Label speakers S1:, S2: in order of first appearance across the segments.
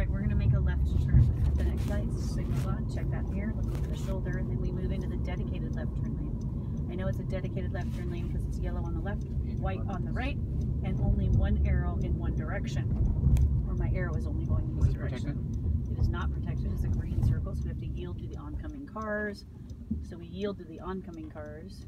S1: right, we're gonna make a left turn at the next light. Signal on, check that mirror, look over the shoulder, and then we move into the dedicated left turn lane. I know it's a dedicated left turn lane because it's yellow on the left, white on the right, and only one arrow in one direction. Or my arrow is only going in this direction. It is not protected, it's a green circle, so we have to yield to the oncoming cars. So we yield to the oncoming cars.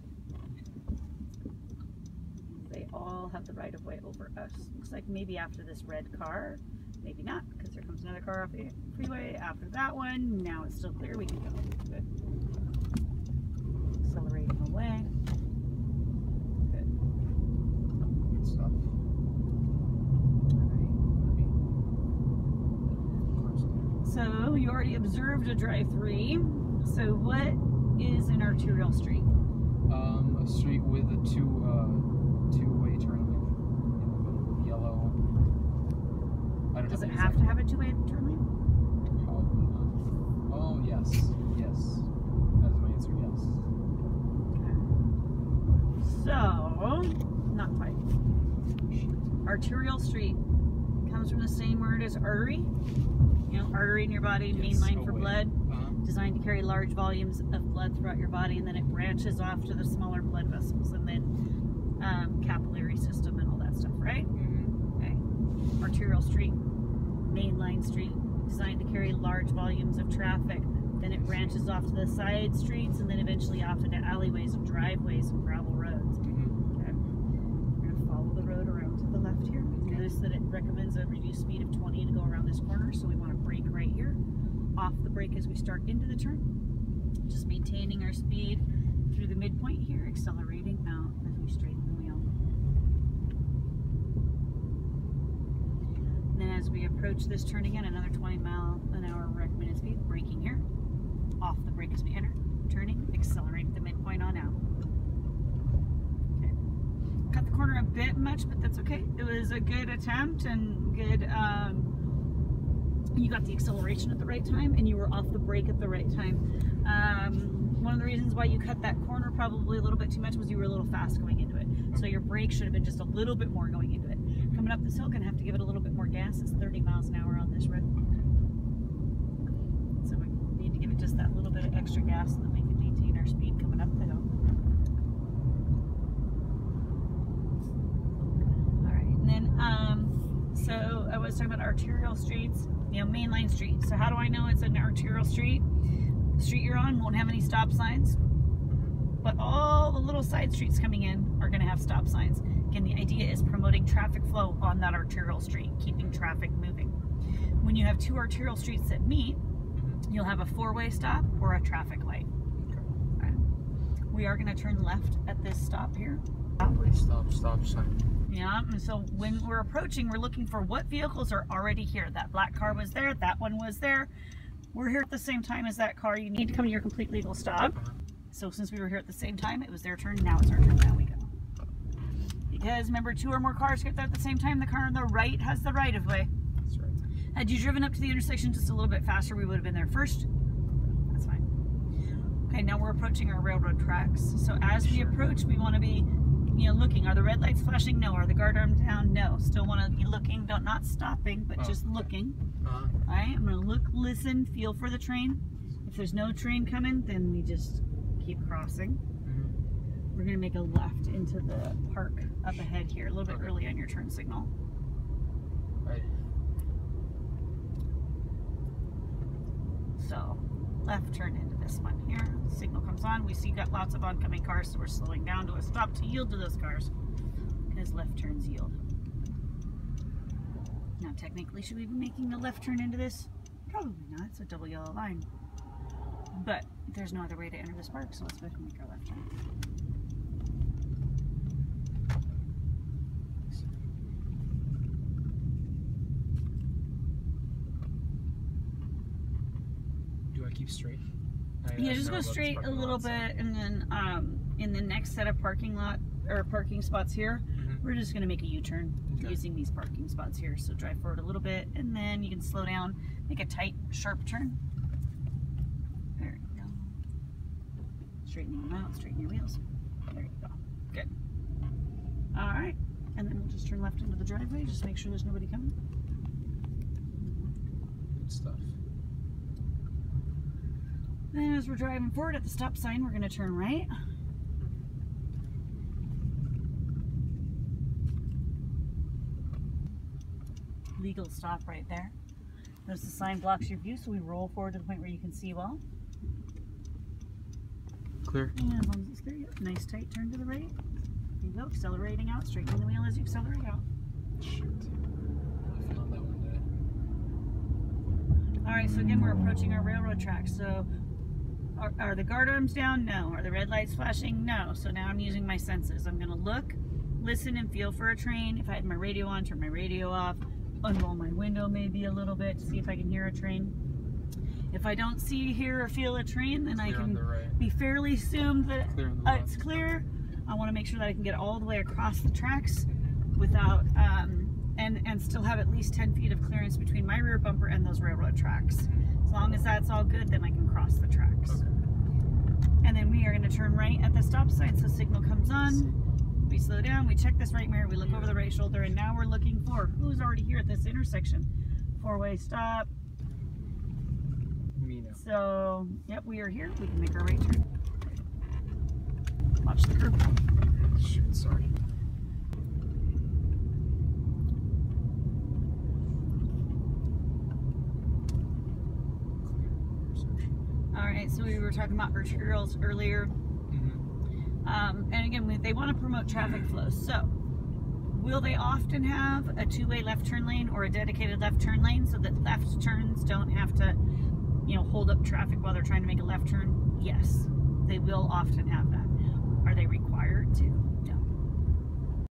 S1: They all have the right of way over us. Looks like maybe after this red car, maybe not, because there comes another car off the freeway after that one. Now it's still clear, we can go. Good. Accelerating away. Good.
S2: Good stuff.
S1: Alright. So you already observed a drive-through. So what is an arterial street?
S2: A street with a two-way turn lane in the middle of yellow.
S1: Does it have to have a two-way turn lane?
S2: Probably not. Oh, yes. Yes. That is my answer, yes.
S1: Okay. So, not quite. Arterial street comes from the same word as artery. You know, artery in your body, main line for blood. Designed to carry large volumes of blood throughout your body, and then it branches off to the smaller blood vessels, and then capillary system and all that stuff, right? Okay. Arterial street, mainline street, designed to carry large volumes of traffic. Then it branches off to the side streets, and then eventually off into alleyways and driveways and gravel roads. Okay. We're going to follow the road around to the left here. Notice that it recommends a reduced speed of 20 to go around this corner, so we want to brake right here. Off the brake as we start into the turn. Just maintaining our speed through the midpoint here, accelerating out as we straighten the wheel. And then as we approach this turn again, another 20-mile-an-hour recommended speed, braking here. Off the brake as we enter, turning, accelerate the midpoint on out. Okay. Cut the corner a bit much, but that's okay. It was a good attempt and good, you got the acceleration at the right time and you were off the brake at the right time. One of the reasons why you cut that corner probably a little bit too much was you were a little fast going into it. So your brake should have been just a little bit more going into it. Coming up this hill, gonna have to give it a little bit more gas. It's 30 miles an hour on this road. So we need to give it just that little bit of extra gas so that we can maintain our speed coming up the hill. All right, and then, so I was talking about arterial streets. You know, mainline street. So how do I know it's an arterial street? The street you're on won't have any stop signs, but all the little side streets coming in are going to have stop signs. Again, the idea is promoting traffic flow on that arterial street, keeping traffic moving. When you have two arterial streets that meet, you'll have a four-way stop or a traffic light. Okay. We are going to turn left at this stop here.
S2: Stop sign.
S1: Yeah, and so when we're approaching, we're looking for what vehicles are already here. That black car was there, that one was there. We're here at the same time as that car. You need to come to your complete legal stop. So since we were here at the same time, it was their turn, now it's our turn, now we go. Because remember, two or more cars get there at the same time, the car on the right has the right of way.
S2: That's right.
S1: Had you driven up to the intersection just a little bit faster, we would have been there first. That's fine. Okay, now we're approaching our railroad tracks. So as we approach, we want to be, you know, looking. Are the red lights flashing? No. Are the guard arms down? No. Still want to be looking, not stopping, but just looking. All right, I'm going to look, listen, feel for the train. If there's no train coming, then we just keep crossing. We're going to make a left into the park up ahead here, a little bit early on your turn signal.
S2: Right.
S1: So, left turn into this one here. Signal comes on. We see got lots of oncoming cars, so we're slowing down to a stop to yield to those cars. Because left turns yield. Now, technically, should we be making a left turn into this? Probably not. It's a double yellow line. But there's no other way to enter this park, so let's go ahead and make our left turn.
S2: Do I keep straight?
S1: Yeah, just go straight a little bit, and then in the next set of parking spots here, we're just going to make a U-turn using these parking spots here. So drive forward a little bit, and then you can slow down, make a tight, sharp turn. There you go. Straightening them out, straighten your wheels. There you go. Good. All right, and then we'll just turn left into the driveway. Just make sure there's nobody coming.
S2: stuff.
S1: Then as we're driving forward at the stop sign, we're going to turn right. Legal stop right there. Notice the sign blocks your view, so we roll forward to the point where you can see well.
S2: Clear.
S1: And as long as it's clear, yep. Nice tight turn to the right. There you go, accelerating out, straightening the wheel as you accelerate out.
S2: Shoot. I found that one day.
S1: Alright, so again, we're approaching our railroad tracks. So, are the guard arms down? No. Are the red lights flashing? No. So now I'm using my senses. I'm going to look, listen, and feel for a train. If I had my radio on, turn my radio off. Unroll my window maybe a little bit to see if I can hear a train. If I don't see, hear, or feel a train, then I can be fairly assumed that it's clear. I want to make sure that I can get all the way across the tracks without, and still have at least 10 feet of clearance between my rear bumper and those railroad tracks. As long as that's all good, then I can cross the tracks.
S2: Okay.
S1: And then we are going to turn right at the stop sign, so signal comes on. We slow down, we check this right mirror, we look over the right shoulder, and now we're looking for who's already here at this intersection. Four-way stop.
S2: Me now.
S1: So, yep, we are here. We can make our right turn. Watch the curb.
S2: Shoot, sorry.
S1: Alright, so we were talking about arterials earlier. And again, they want to promote traffic flow. So, will they often have a two-way left turn lane or a dedicated left turn lane so that left turns don't have to, hold up traffic while they're trying to make a left turn? Yes, they will often have that. Are they required to?